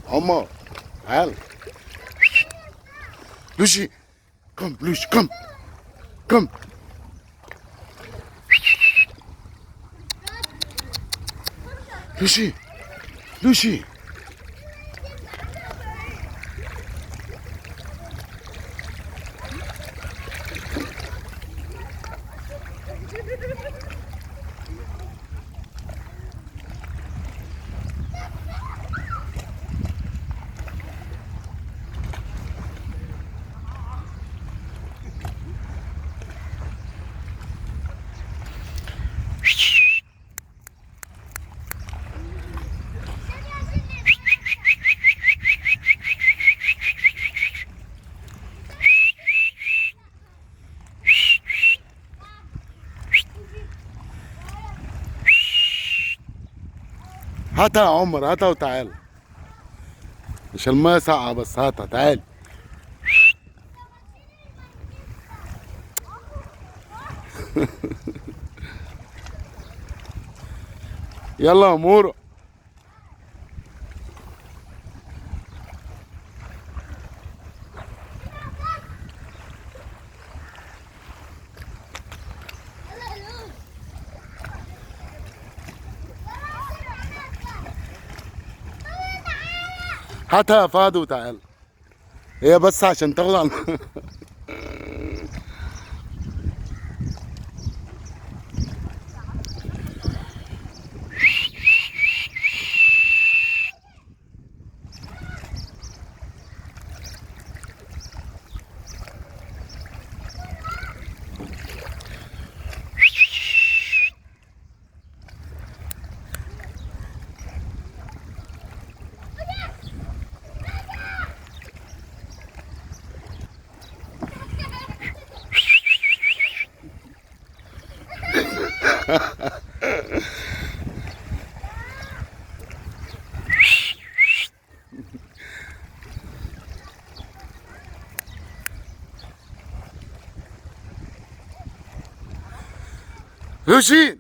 عمر تعال. لوشي كم، لوشي كم كم. لوشي لوشي. هاتها يا عمر، هاتها وتعال. مش المايه ساقعة بس، هاتها تعال. يلا يا مورو. هاتها يا فهد وتعال. هي بس عشان تاخد على لوشي.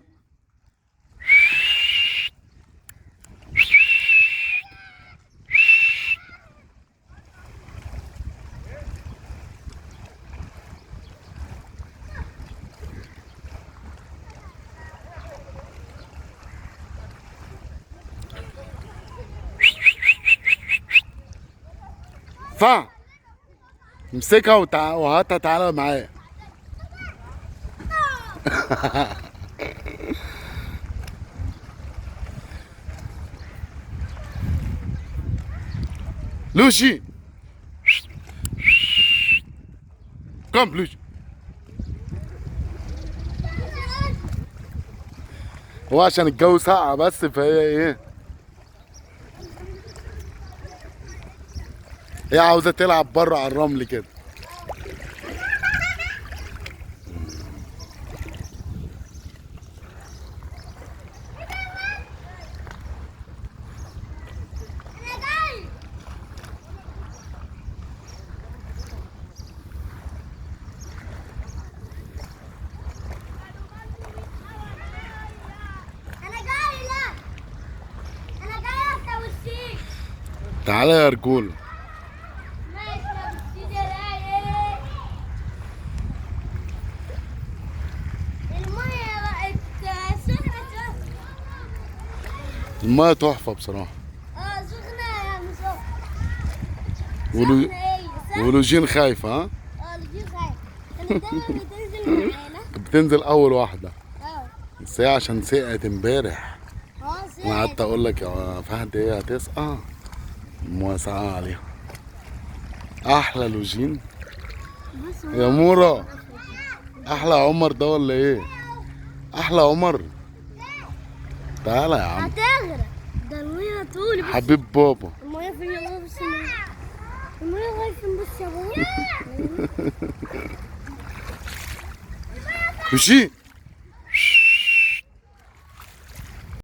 فا امسكها وهاتها تعالى معايا. لوشي كم لوشي. هو عشان الجو ساقع بس، فهي ايه، هي عاوزة تلعب بره على الرمل كده. تعالى يا رجولة. المية تحفة بصراحة. سخنة يا مصطفى. ولوجين خايفة. ها؟ لوجين خايفة. كانت دايما بتنزل معانا. بتنزل أول واحدة. اه. بس هي عشان سقعت امبارح. سقعت. أنا قعدت أقول لك يا فهد هي هتسقع، مواسقة عليها. أحلى لوجين يا مورا. أحلى عمر ده ولا إيه؟ أحلى عمر. تعالى يا عم. هتغرق. ده المية طول. حبيب بابا. المية فين يا بابا؟ بس المية لغاية فين بس يا بابا؟ مشي.